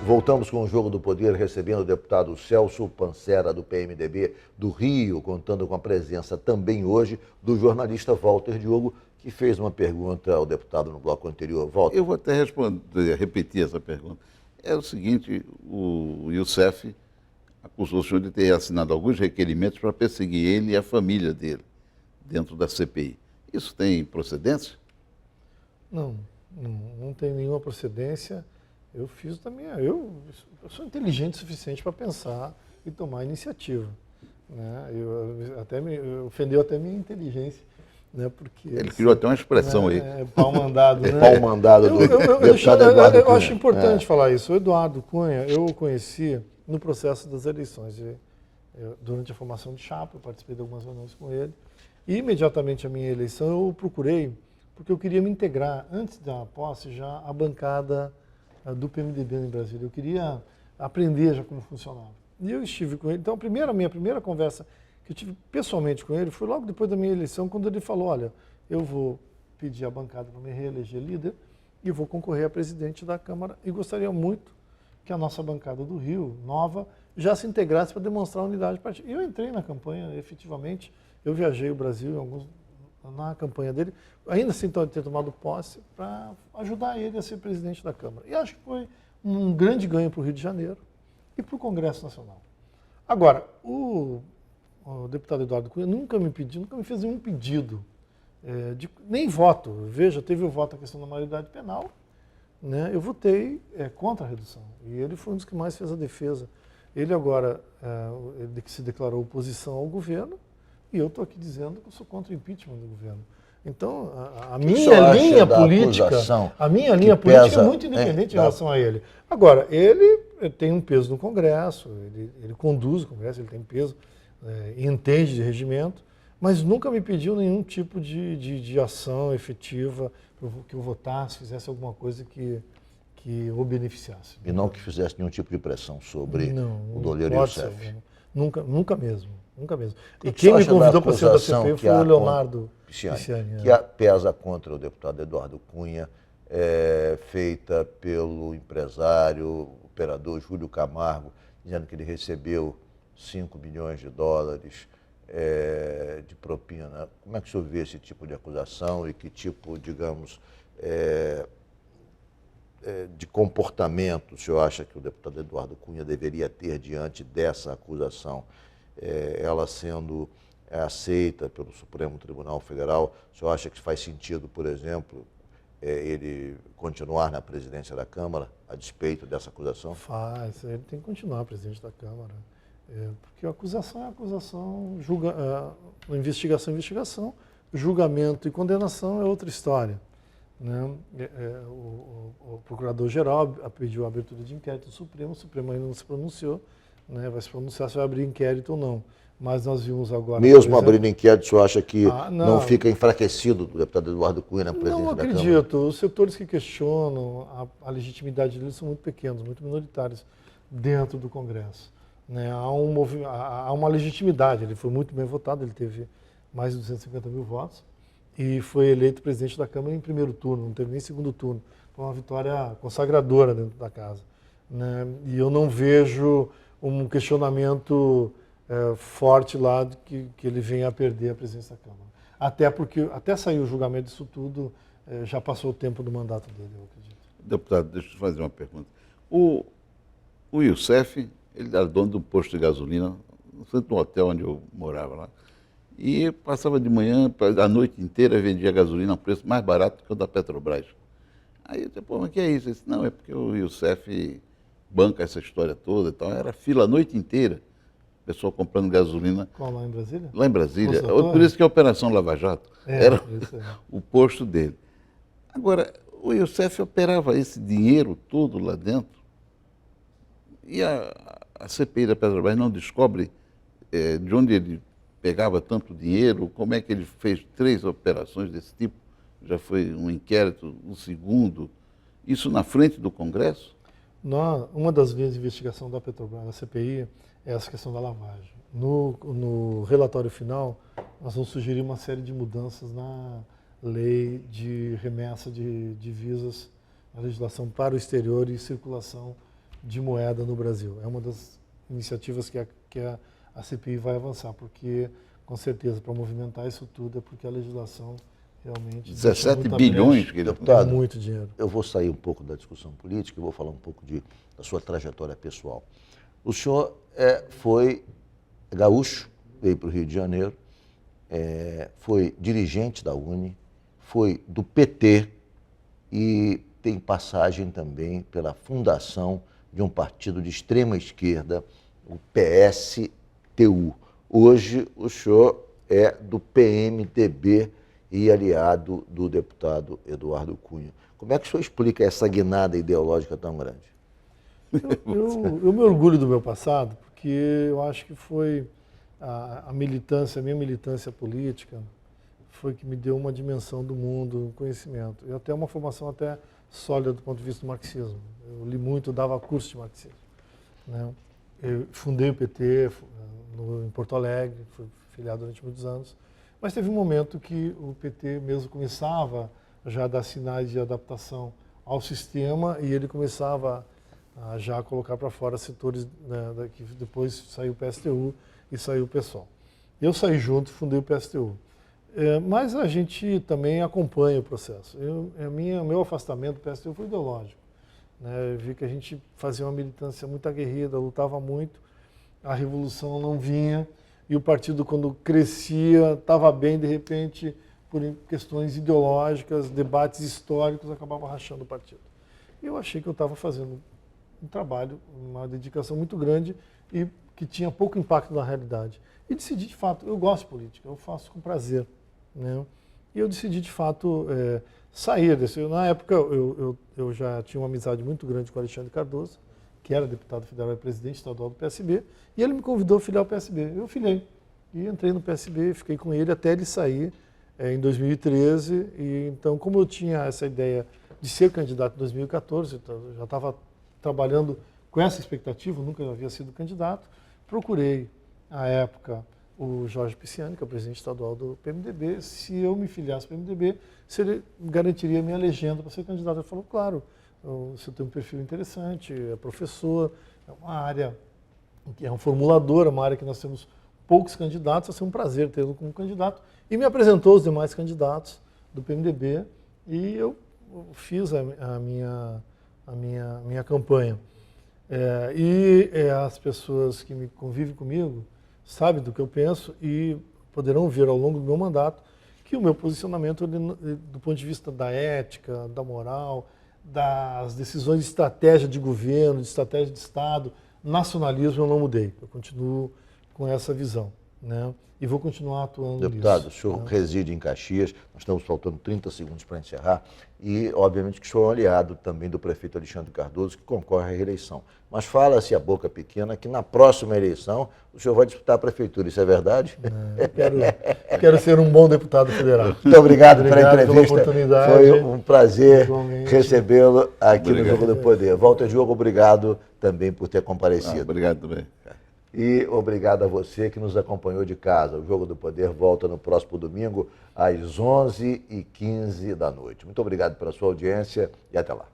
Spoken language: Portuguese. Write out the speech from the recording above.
Voltamos com o Jogo do Poder, recebendo o deputado Celso Pancera, do PMDB do Rio, contando com a presença também hoje do jornalista Walter Diogo, que fez uma pergunta ao deputado no bloco anterior. Walter. Eu vou até responder, repetir essa pergunta. É o seguinte, o Youssef acusou o senhor de ter assinado alguns requerimentos para perseguir ele e a família dele dentro da CPI. Isso tem procedência? Não tem nenhuma procedência. Eu fiz da minha. Eu sou inteligente o suficiente para pensar e tomar iniciativa. Né? Ofendeu até minha inteligência. Né? Porque, ele criou até uma expressão aí. Pau mandado. Né? Pau mandado do deputado Eduardo Cunha. Eu acho importante falar isso. O Eduardo Cunha, eu o conheci no processo das eleições. Durante a formação de chapa, eu participei de algumas reuniões com ele. E imediatamente à minha eleição, eu o procurei, porque eu queria me integrar, antes da posse, já à bancada do PMDB em Brasília. Eu queria aprender já como funcionava. E eu estive com ele. Então, a minha primeira conversa que eu tive pessoalmente com ele foi logo depois da minha eleição, quando ele falou, olha, eu vou pedir a bancada para me reeleger líder e vou concorrer a presidente da Câmara e gostaria muito que a nossa bancada do Rio, nova, já se integrasse para demonstrar unidade de partido. E eu entrei na campanha, efetivamente, eu viajei o Brasil na campanha dele, ainda assim ter tomado posse para ajudar ele a ser presidente da Câmara. E acho que foi um grande ganho para o Rio de Janeiro e para o Congresso Nacional. Agora, o deputado Eduardo Cunha nunca me fez nenhum pedido, nem voto. Veja, teve o voto na questão da maioridade penal, né? Eu votei contra a redução e ele foi um dos que mais fez a defesa. Ele agora ele se declarou oposição ao governo e eu estou aqui dizendo que eu sou contra o impeachment do governo. Então, a minha linha política é muito independente em relação a ele. Agora, ele tem um peso no Congresso, ele conduz o Congresso, ele tem peso, entende de regimento, mas nunca me pediu nenhum tipo de ação efetiva que eu votasse, fizesse alguma coisa que o beneficiasse. E não que fizesse nenhum tipo de pressão sobre o Doleiro Youssef? Nunca mesmo. E quem me convidou para ser da CPI foi o Leonardo Pisciani. Que pesa contra o deputado Eduardo Cunha, feita pelo empresário, operador Júlio Camargo, dizendo que ele recebeu 5 milhões de dólares de propina. Como é que o senhor vê esse tipo de acusação e que tipo, digamos, de comportamento o senhor acha que o deputado Eduardo Cunha deveria ter diante dessa acusação? Ela sendo aceita pelo Supremo Tribunal Federal, o senhor acha que faz sentido, por exemplo, ele continuar na presidência da Câmara, a despeito dessa acusação? Faz, ele tem que continuar presidente da Câmara. Porque a acusação é acusação, investigação é investigação, julgamento e condenação é outra história. Né? O Procurador-Geral pediu a abertura de inquérito do Supremo, o Supremo ainda não se pronunciou, né? Vai se pronunciar se vai abrir inquérito ou não. Mas nós vimos agora... Mesmo abrindo inquérito, o senhor acha que não fica enfraquecido o deputado Eduardo Cunha na presidência da Câmara? Não acredito. Os setores que questionam a legitimidade dele são muito pequenos, muito minoritários dentro do Congresso. Né? Há uma legitimidade, ele foi muito bem votado, ele teve mais de 250 mil votos e foi eleito presidente da Câmara em primeiro turno, não teve nem segundo turno. Foi uma vitória consagradora dentro da casa. Né? E eu não vejo um questionamento forte lá de que ele venha a perder a presidência da Câmara. Até porque, até sair o julgamento disso tudo, já passou o tempo do mandato dele, eu acredito. Deputado, deixa eu fazer uma pergunta. O Youssef, ele era dono de um posto de gasolina, no centro do hotel onde eu morava lá, e passava de manhã, a noite inteira, vendia gasolina a um preço mais barato que o da Petrobras. Aí eu disse, pô, mas que é isso? Ele disse, não, é porque o Youssef banca essa história toda e tal. Era fila a noite inteira, pessoal comprando gasolina. Qual, lá em Brasília? Lá em Brasília. Por isso que é a Operação Lava Jato. Era o posto dele. Agora, o Youssef operava esse dinheiro todo lá dentro e a CPI da Petrobras não descobre de onde ele pegava tanto dinheiro, como é que ele fez 3 operações desse tipo, já foi um inquérito, um segundo, isso na frente do Congresso? Uma das linhas de investigação da Petrobras, da CPI, é essa questão da lavagem. No relatório final, nós vamos sugerir uma série de mudanças na lei de remessa de divisas, a legislação para o exterior e circulação de moeda no Brasil. É uma das iniciativas que a CPI vai avançar, porque, com certeza, para movimentar isso tudo é porque a legislação realmente... 17 bilhões, que deputado, é muito dinheiro. Eu vou sair um pouco da discussão política e vou falar um pouco da sua trajetória pessoal. O senhor foi gaúcho, veio para o Rio de Janeiro, foi dirigente da UNE, foi do PT e tem passagem também pela fundação de um partido de extrema esquerda, o PSTU. Hoje o senhor é do PMDB e aliado do deputado Eduardo Cunha. Como é que o senhor explica essa guinada ideológica tão grande? Eu me orgulho do meu passado, porque eu acho que foi a militância, a minha militância política, foi que me deu uma dimensão do mundo, um conhecimento. E até uma formação até sólida do ponto de vista do marxismo. Eu li muito, dava curso de marxismo, né? Eu fundei o PT em Porto Alegre, fui filiado durante muitos anos, mas teve um momento que o PT mesmo começava já a dar sinais de adaptação ao sistema e ele começava a já colocar para fora setores, né, que depois saiu o PSTU e saiu o PSOL. Eu saí junto e fundei o PSTU. Mas a gente também acompanha o processo. Meu afastamento do PSTU foi ideológico, né? Eu vi que a gente fazia uma militância muito aguerrida, lutava muito, a revolução não vinha, e o partido, quando crescia, estava bem, de repente, por questões ideológicas, debates históricos, acabava rachando o partido. E eu achei que eu estava fazendo um trabalho, uma dedicação muito grande e que tinha pouco impacto na realidade. E decidi, de fato, eu gosto de política, eu faço com prazer, né? E eu decidi, de fato, sair desse... Na época, eu já tinha uma amizade muito grande com o Alexandre Cardoso, que era deputado federal e presidente estadual do PSB, e ele me convidou a filiar o PSB. Eu filiei. E entrei no PSB, fiquei com ele até ele sair em 2013. E, então, como eu tinha essa ideia de ser candidato em 2014, então, eu já estava trabalhando com essa expectativa, nunca havia sido candidato, procurei, à época, o Jorge Pisciani, que é o presidente estadual do PMDB, se eu me filiasse ao PMDB, se ele garantiria a minha legenda para ser candidato. Ele falou, claro, você tem um perfil interessante, é professor, é uma área que é um formulador, é uma área que nós temos poucos candidatos, vai ser um prazer tê-lo como candidato. E me apresentou os demais candidatos do PMDB e eu fiz a minha campanha. As pessoas que me convivem comigo sabem do que eu penso e poderão ver ao longo do meu mandato que o meu posicionamento, do ponto de vista da ética, da moral, das decisões de estratégia de governo, de estratégia de Estado, nacionalismo, eu não mudei. Eu continuo com essa visão, né? E vou continuar atuando nisso. Deputado, o senhor reside em Caxias, nós estamos faltando 30 segundos para encerrar, e obviamente que o senhor é um aliado também do prefeito Alexandre Cardoso, que concorre à reeleição. Mas fala-se a boca pequena que na próxima eleição o senhor vai disputar a prefeitura, isso é verdade? Eu quero ser um bom deputado federal. Muito obrigado pela entrevista. Pela oportunidade. Foi um prazer recebê-lo aqui no Jogo do Poder. Walter Diogo, obrigado também por ter comparecido. Obrigado também. E obrigado a você que nos acompanhou de casa. O Jogo do Poder volta no próximo domingo, às 11h15 da noite. Muito obrigado pela sua audiência e até lá.